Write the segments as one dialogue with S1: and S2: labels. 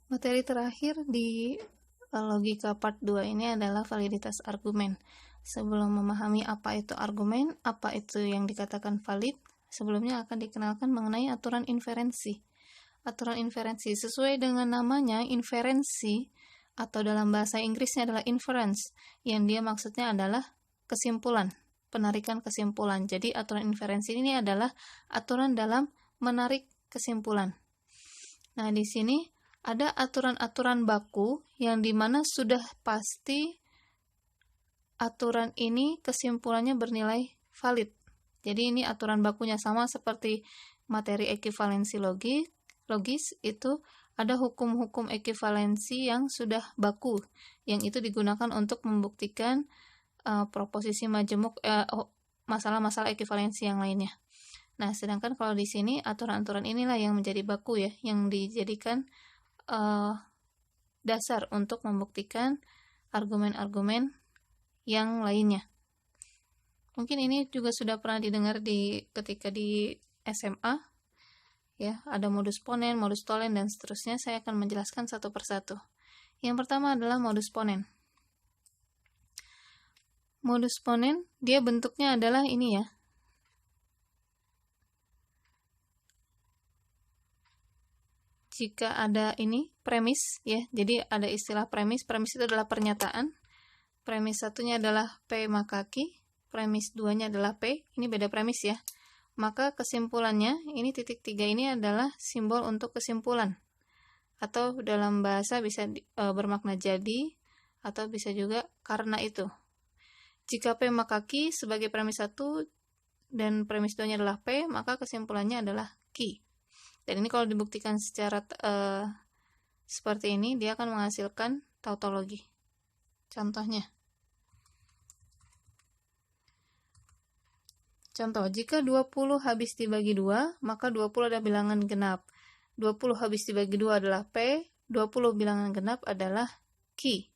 S1: Materi terakhir di logika part 2 ini adalah validitas argumen. Sebelum memahami apa itu argumen, apa itu yang dikatakan valid, sebelumnya akan dikenalkan mengenai aturan inferensi. Aturan inferensi sesuai dengan namanya, inferensi atau dalam bahasa Inggrisnya adalah inference, yang dia maksudnya adalah kesimpulan, penarikan kesimpulan. Jadi aturan inferensi ini adalah aturan dalam menarik kesimpulan. Nah, di sini ada aturan-aturan baku yang dimana sudah pasti aturan ini kesimpulannya bernilai valid. Jadi ini aturan bakunya sama seperti materi ekivalensi logis itu ada hukum-hukum ekivalensi yang sudah baku, yang itu digunakan untuk membuktikan proposisi majemuk, masalah-masalah ekivalensi yang lainnya. Nah, sedangkan kalau di sini aturan-aturan inilah yang menjadi baku ya, yang dijadikan dasar untuk membuktikan argumen-argumen yang lainnya. Mungkin ini juga sudah pernah didengar ketika di SMA, ya, ada modus ponen, modus tolen, dan seterusnya. Saya akan menjelaskan satu persatu. Yang pertama adalah modus ponen. Modus ponen, dia bentuknya adalah ini ya. Jika ada ini premis ya, jadi ada istilah premis. Premis itu adalah pernyataan. Premis satunya adalah P maka Q, premis 2-nya adalah P. Ini beda premis ya. Maka kesimpulannya, ini titik 3 ini adalah simbol untuk kesimpulan. Atau dalam bahasa bisa bermakna jadi, atau bisa juga karena itu. Jika P maka Q sebagai premis 1 dan premis 2-nya adalah P, maka kesimpulannya adalah Q. Dan ini kalau dibuktikan secara seperti ini, dia akan menghasilkan tautologi. Contohnya. Contoh, jika 20 habis dibagi 2, maka 20 adalah bilangan genap. 20 habis dibagi 2 adalah P, 20 bilangan genap adalah Q.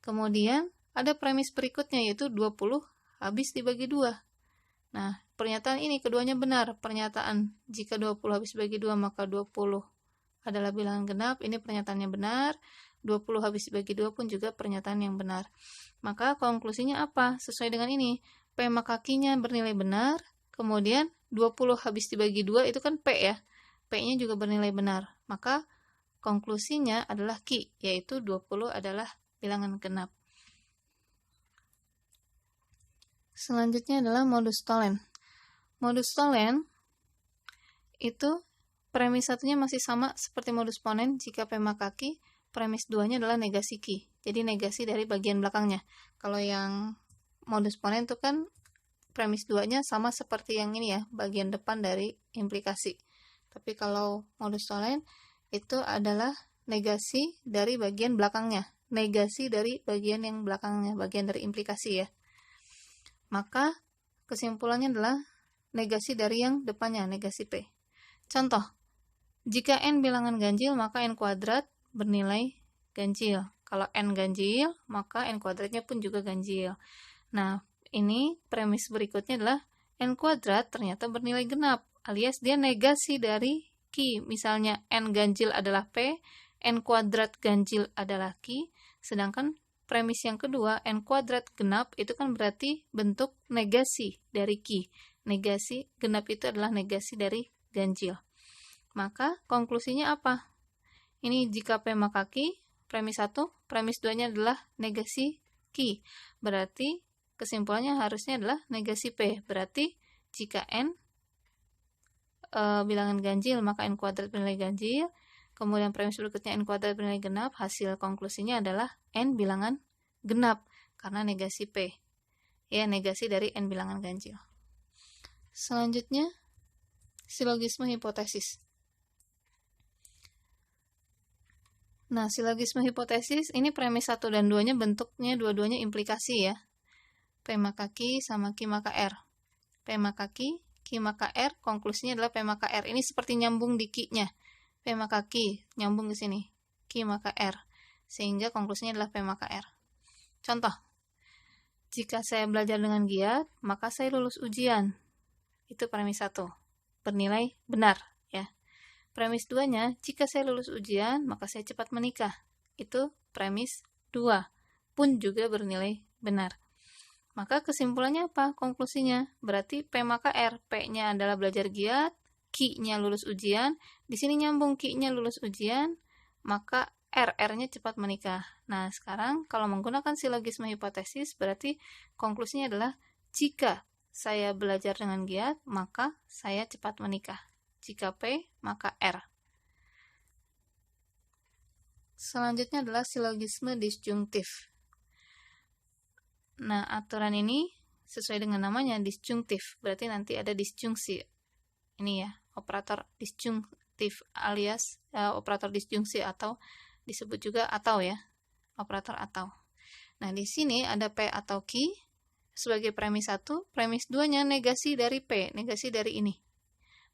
S1: Kemudian, ada premis berikutnya, yaitu 20 habis dibagi 2. Nah, pernyataan ini keduanya benar. Pernyataan jika 20 habis dibagi 2, maka 20 adalah bilangan genap. Ini pernyataannya benar. 20 habis dibagi 2 pun juga pernyataan yang benar. Maka konklusinya apa? Sesuai dengan ini. P maka Q-nya bernilai benar, kemudian 20 habis dibagi 2 itu kan P ya, P-nya juga bernilai benar, maka konklusinya adalah Q, yaitu 20 adalah bilangan genap. Selanjutnya adalah modus tolen. Modus tolen itu premis satunya masih sama seperti modus ponen. Jika P maka Q, premis 2-nya adalah negasi Q, jadi negasi dari bagian belakangnya. Kalau yang modus ponen itu kan premis 2-nya sama seperti yang ini ya, bagian depan dari implikasi. Tapi kalau modus tolen itu adalah negasi dari bagian belakangnya, negasi dari bagian yang belakangnya, bagian dari implikasi ya. Maka kesimpulannya adalah negasi dari yang depannya, negasi P. Contoh, jika N bilangan ganjil, maka N kuadrat bernilai ganjil. Kalau N ganjil, maka N kuadratnya pun juga ganjil. Nah, ini premis berikutnya adalah N kuadrat ternyata bernilai genap, alias dia negasi dari Q. Misalnya N ganjil adalah P, N kuadrat ganjil adalah Q, sedangkan premis yang kedua, N kuadrat genap, itu kan berarti bentuk negasi dari Q. Negasi genap itu adalah negasi dari ganjil. Maka konklusinya apa? Ini jika P maka Q, premis 1, premis 2-nya adalah negasi Q. Berarti kesimpulannya harusnya adalah negasi P. Berarti jika N bilangan ganjil, maka N kuadrat bernilai ganjil. Kemudian premis berikutnya N kuadrat bernilai genap. Hasil konklusinya adalah N bilangan genap karena negasi P. Ya, negasi dari N bilangan ganjil. Selanjutnya, silogisme hipotesis. Nah, silogisme hipotesis ini premis 1 dan 2-nya bentuknya dua-duanya implikasi ya. P maka Q sama Q maka R. P maka Q, Q maka R, konklusinya adalah P maka R. Ini seperti nyambung di Q-nya. P maka Q, nyambung ke sini. Q maka R. Sehingga konklusinya adalah P maka R. Contoh, jika saya belajar dengan giat, maka saya lulus ujian. Itu premis 1. Bernilai benar, ya. Premis 2-nya, jika saya lulus ujian, maka saya cepat menikah. Itu premis 2, pun juga bernilai benar. Maka kesimpulannya apa? Konklusinya, berarti P maka R. P-nya adalah belajar giat, Q-nya lulus ujian, di sini nyambung Q-nya lulus ujian, maka R-nya cepat menikah. Nah, sekarang kalau menggunakan silogisme hipotesis, berarti konklusinya adalah jika saya belajar dengan giat, maka saya cepat menikah. Jika P, maka R. Selanjutnya adalah silogisme disjungtif. Nah, aturan ini sesuai dengan namanya disjungtif, berarti nanti ada disjungsi. Ini ya, operator disjungtif alias operator disjungsi atau disebut juga atau ya, operator atau. Nah, di sini ada P atau Q sebagai premis 1, premis 2-nya negasi dari P, negasi dari ini.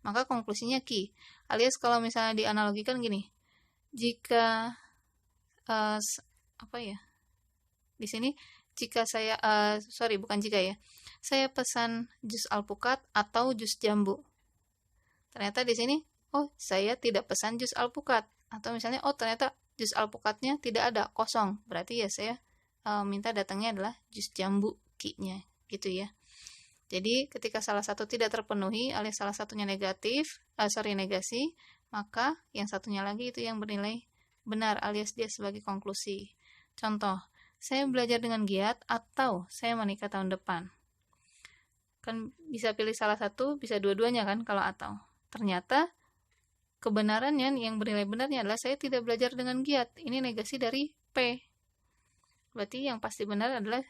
S1: Maka konklusinya Q. Alias kalau misalnya dianalogikan gini, jika di sini jika saya bukan jika ya, saya pesan jus alpukat atau jus jambu. Ternyata di sini, oh saya tidak pesan jus alpukat, atau misalnya oh ternyata jus alpukatnya tidak ada, kosong. Berarti ya saya minta datangnya adalah jus jambu Q-nya, gitu ya. Jadi ketika salah satu tidak terpenuhi alias salah satunya negasi, maka yang satunya lagi itu yang bernilai benar alias dia sebagai konklusi. Contoh, saya belajar dengan giat atau saya menikah tahun depan. Kan bisa pilih salah satu, bisa dua-duanya kan kalau atau. Ternyata kebenarannya yang bernilai benarnya adalah saya tidak belajar dengan giat. Ini negasi dari P. Berarti yang pasti benar adalah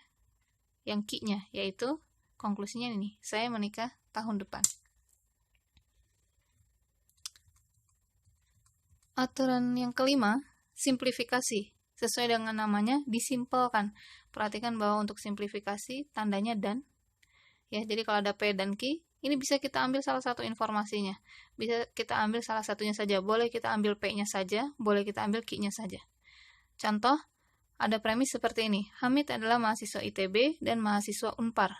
S1: yang Q-nya, yaitu konklusinya ini, saya menikah tahun depan. Aturan yang kelima, simplifikasi. Sesuai dengan namanya, disimpelkan. Perhatikan bahwa untuk simplifikasi, tandanya dan. Ya, jadi kalau ada P dan Q, ini bisa kita ambil salah satu informasinya. Bisa kita ambil salah satunya saja. Boleh kita ambil P-nya saja, boleh kita ambil Q-nya saja. Contoh, ada premis seperti ini. Hamid adalah mahasiswa ITB dan mahasiswa Unpar.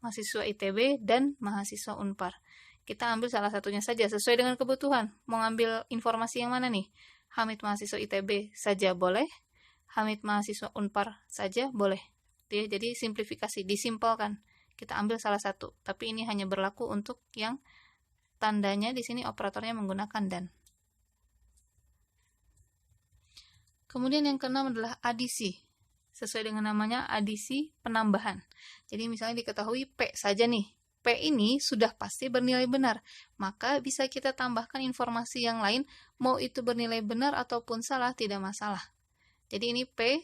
S1: Mahasiswa ITB dan mahasiswa Unpar. Kita ambil salah satunya saja, sesuai dengan kebutuhan. Mau ngambil informasi yang mana nih? Hamid mahasiswa ITB saja boleh, Hamid mahasiswa Unpar saja boleh. Jadi simplifikasi, disimpelkan. Kita ambil salah satu, tapi ini hanya berlaku untuk yang tandanya di sini operatornya menggunakan dan. Kemudian yang keenam adalah adisi. Sesuai dengan namanya, adisi penambahan. Jadi misalnya diketahui P saja nih. P ini sudah pasti bernilai benar. Maka bisa kita tambahkan informasi yang lain, mau itu bernilai benar ataupun salah, tidak masalah. Jadi ini P,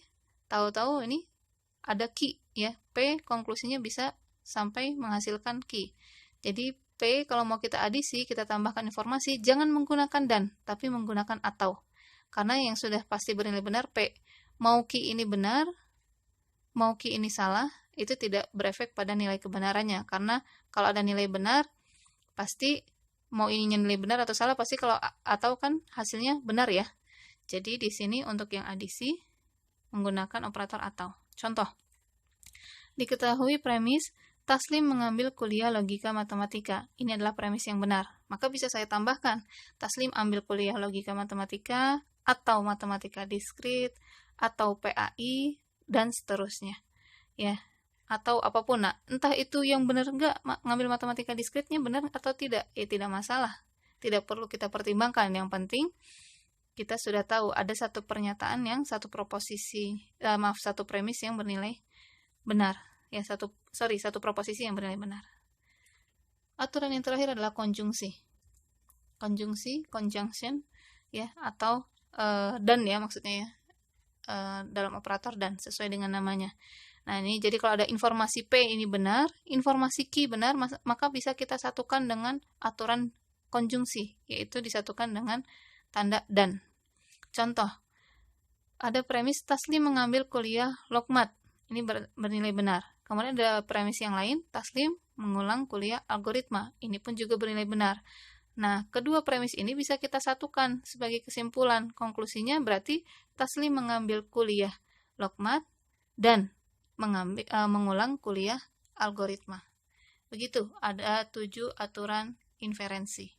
S1: tahu-tahu ini ada Q ya. P konklusinya bisa sampai menghasilkan Q. Jadi P kalau mau kita adisi, kita tambahkan informasi, jangan menggunakan dan, tapi menggunakan atau. Karena yang sudah pasti bernilai benar P. Mau Q ini benar, mau Q ini salah, itu tidak berefek pada nilai kebenarannya. Karena kalau ada nilai benar, pasti mau ininya nilai benar atau salah, pasti kalau atau kan hasilnya benar ya. Jadi di sini untuk yang adisi menggunakan operator atau. Contoh, diketahui premis Taslim mengambil kuliah logika matematika. Ini adalah premis yang benar. Maka bisa saya tambahkan, Taslim ambil kuliah logika matematika atau matematika diskrit atau PAI dan seterusnya. Ya, atau apapun. Nah, entah itu yang benar enggak, ngambil matematika diskritnya benar atau tidak, ya tidak masalah. Tidak perlu kita pertimbangkan. Yang penting kita sudah tahu ada satu pernyataan yang satu premis yang bernilai benar. Ya, satu proposisi yang bernilai benar. Aturan yang terakhir adalah konjungsi. Konjungsi, conjunction, ya, atau dan ya maksudnya ya, dalam operator dan sesuai dengan namanya. Nah ini jadi kalau ada informasi P ini benar, informasi Q benar, maka bisa kita satukan dengan aturan konjungsi, yaitu disatukan dengan tanda dan. Contoh, ada premis Taslim mengambil kuliah Lokmat, ini bernilai benar. Kemudian ada premis yang lain, Taslim mengulang kuliah algoritma, ini pun juga bernilai benar. Nah, kedua premis ini bisa kita satukan sebagai kesimpulan. Konklusinya berarti Taslim mengambil kuliah Lokmat dan mengulang kuliah algoritma. Begitu, ada 7 aturan inferensi.